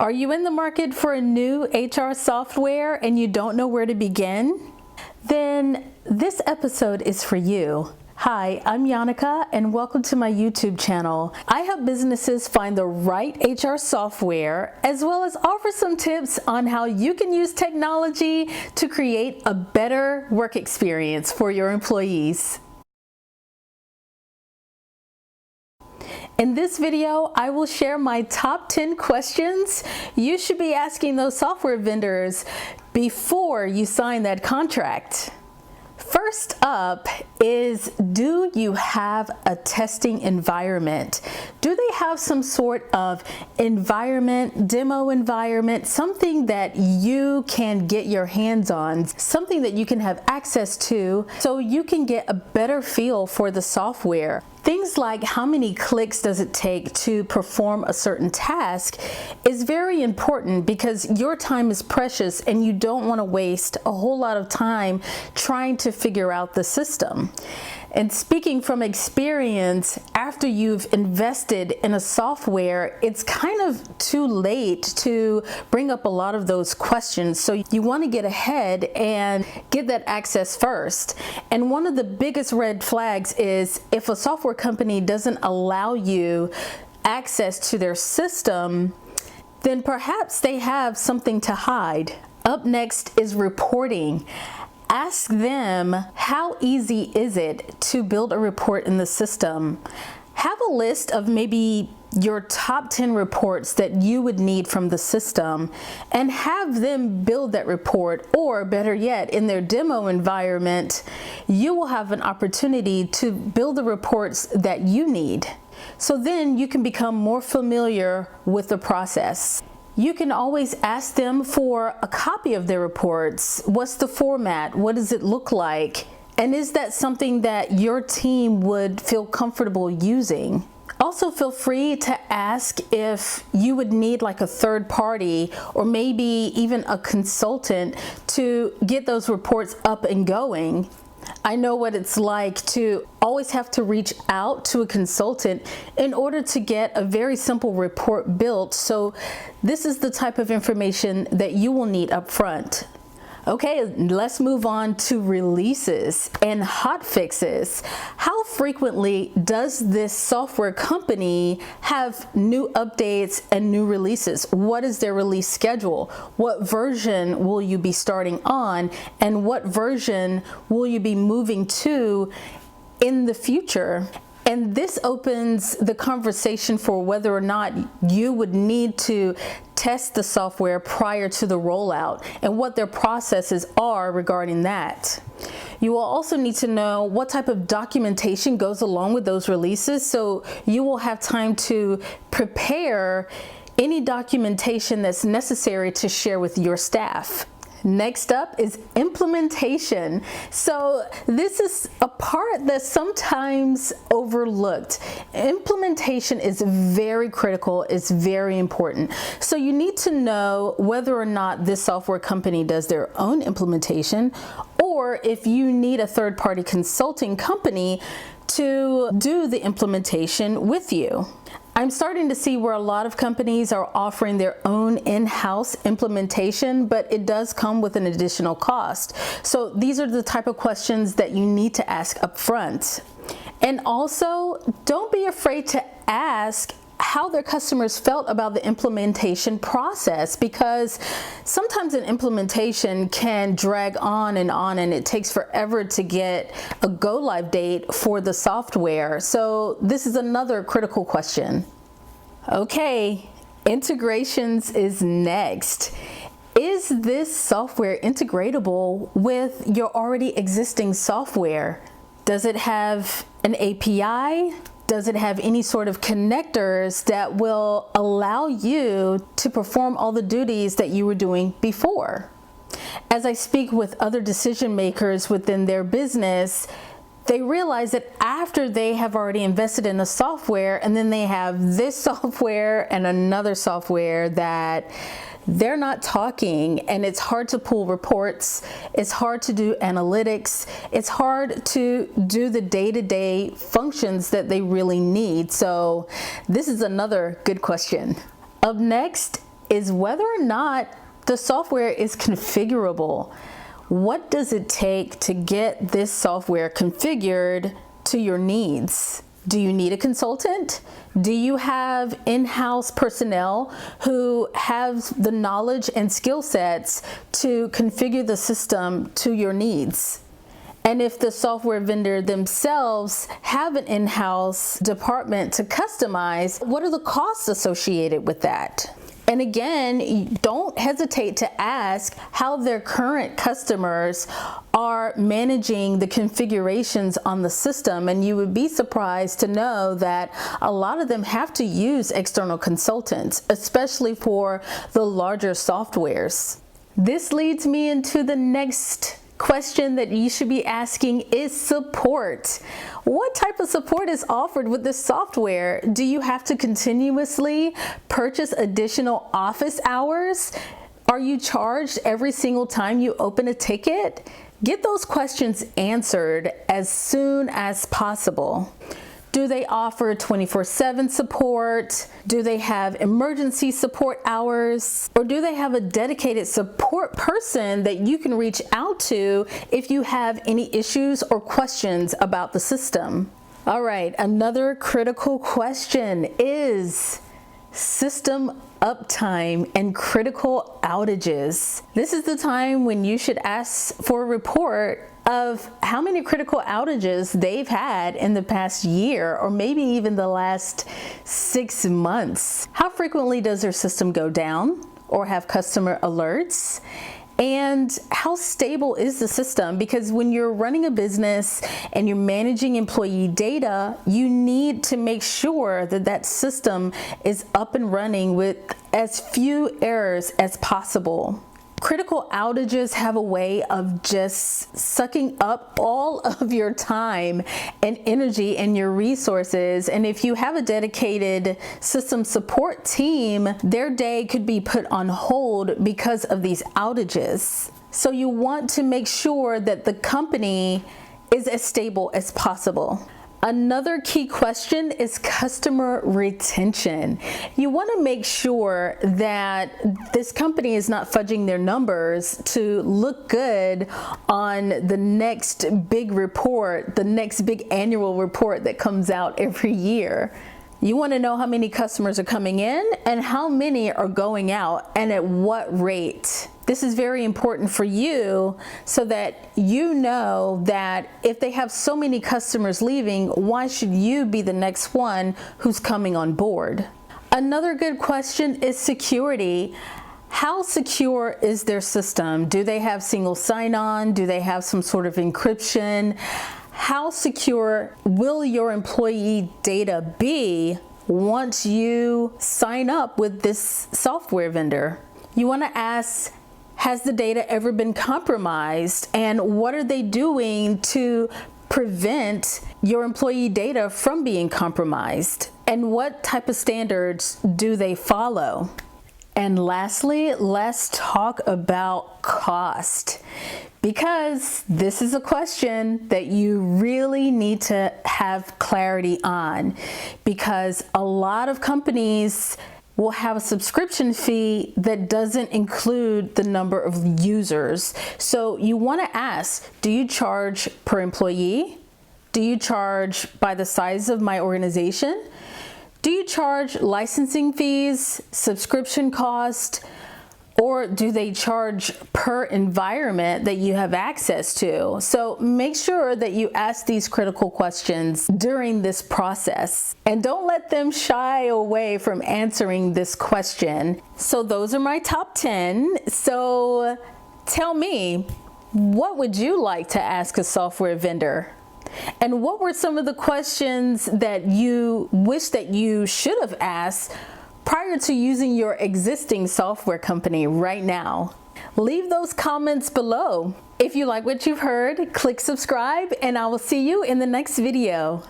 Are you in the market for a new HR software and you don't know where to begin? Then this episode is for you. Hi, I'm Yannicka and welcome to my YouTube channel. I help businesses find the right HR software as well as offer some tips on how you can use technology to create a better work experience for your employees. In this video, I will share my top 10 questions you should be asking those software vendors before you sign that contract. First up is, do you have a testing environment? Do they have some sort of environment, demo environment, something that you can get your hands on, something that you can have access to so you can get a better feel for the software? Things like how many clicks does it take to perform a certain task is very important because your time is precious and you don't want to waste a whole lot of time trying to figure out the system. And speaking from experience, after you've invested in a software, it's kind of too late to bring up a lot of those questions. So you want to get ahead and get that access first. And one of the biggest red flags is if a software company doesn't allow you access to their system, then perhaps they have something to hide. Up next is reporting. Ask them, how easy is it to build a report in the system? Have a list of maybe your top 10 reports that you would need from the system and have them build that report, or better yet, in their demo environment, you will have an opportunity to build the reports that you need. So then you can become more familiar with the process. You can always ask them for a copy of their reports. What's the format? What does it look like? And is that something that your team would feel comfortable using? Also feel free to ask if you would need like a third party or maybe even a consultant to get those reports up and going. I know what it's like to always have to reach out to a consultant in order to get a very simple report built. So this is the type of information that you will need up front. Okay, let's move on to releases and hot fixes. How frequently does this software company have new updates and new releases? What is their release schedule? What version will you be starting on? And what version will you be moving to in the future? And this opens the conversation for whether or not you would need to test the software prior to the rollout and what their processes are regarding that. You will also need to know what type of documentation goes along with those releases, so you will have time to prepare any documentation that's necessary to share with your staff. Next up is implementation. So this is a part that's sometimes overlooked. Implementation is very critical, it's very important. So you need to know whether or not this software company does their own implementation, or if you need a third-party consulting company to do the implementation with you. I'm starting to see where a lot of companies are offering their own in-house implementation, but it does come with an additional cost. So these are the type of questions that you need to ask up front. And also, don't be afraid to ask how their customers felt about the implementation process, because sometimes an implementation can drag on and it takes forever to get a go live date for the software. So this is another critical question. Okay, integrations is next. Is this software integratable with your already existing software? Does it have an API? Does it have any sort of connectors that will allow you to perform all the duties that you were doing before? As I speak with other decision makers within their business, they realize that after they have already invested in a software and then they have this software and another software that they're not talking, and it's hard to pull reports, it's hard to do analytics, it's hard to do the day-to-day functions that they really need. So this is another good question. Up next is whether or not the software is configurable. What does it take to get this software configured to your needs? Do you need a consultant? Do you have in-house personnel who have the knowledge and skill sets to configure the system to your needs? And if the software vendor themselves have an in-house department to customize, what are the costs associated with that? And again, don't hesitate to ask how their current customers are managing the configurations on the system. And you would be surprised to know that a lot of them have to use external consultants, especially for the larger softwares. This leads me into the next question that you should be asking is support. What type of support is offered with this software? Do you have to continuously purchase additional office hours? Are you charged every single time you open a ticket? Get those questions answered as soon as possible. Do they offer 24/7 support? Do they have emergency support hours? Or do they have a dedicated support person that you can reach out to if you have any issues or questions about the system? All right, another critical question is system uptime and critical outages. This is the time when you should ask for a report of how many critical outages they've had in the past year, or maybe even the last 6 months. How frequently does their system go down or have customer alerts? And how stable is the system? Because when you're running a business and you're managing employee data, you need to make sure that that system is up and running with as few errors as possible. Critical outages have a way of just sucking up all of your time and energy and your resources. And if you have a dedicated system support team, their day could be put on hold because of these outages. So you want to make sure that the company is as stable as possible. Another key question is customer retention. You want to make sure that this company is not fudging their numbers to look good on the next big report, the next big annual report that comes out every year. You want to know how many customers are coming in and how many are going out and at what rate. This is very important for you so that you know that if they have so many customers leaving, why should you be the next one who's coming on board? Another good question is security. How secure is their system? Do they have single sign-on? Do they have some sort of encryption? How secure will your employee data be once you sign up with this software vendor? You want to ask, has the data ever been compromised? And what are they doing to prevent your employee data from being compromised? And what type of standards do they follow? And lastly, let's talk about cost, because this is a question that you really need to have clarity on, because a lot of companies will have a subscription fee that doesn't include the number of users. So you want to ask, do you charge per employee? Do you charge by the size of my organization? Do you charge licensing fees, subscription cost, or do they charge per environment that you have access to? So make sure that you ask these critical questions during this process, and don't let them shy away from answering this question. So those are my top 10. So tell me, what would you like to ask a software vendor? And what were some of the questions that you wish that you should have asked prior to using your existing software company right now? Leave those comments below. If you like what you've heard, click subscribe, and I will see you in the next video.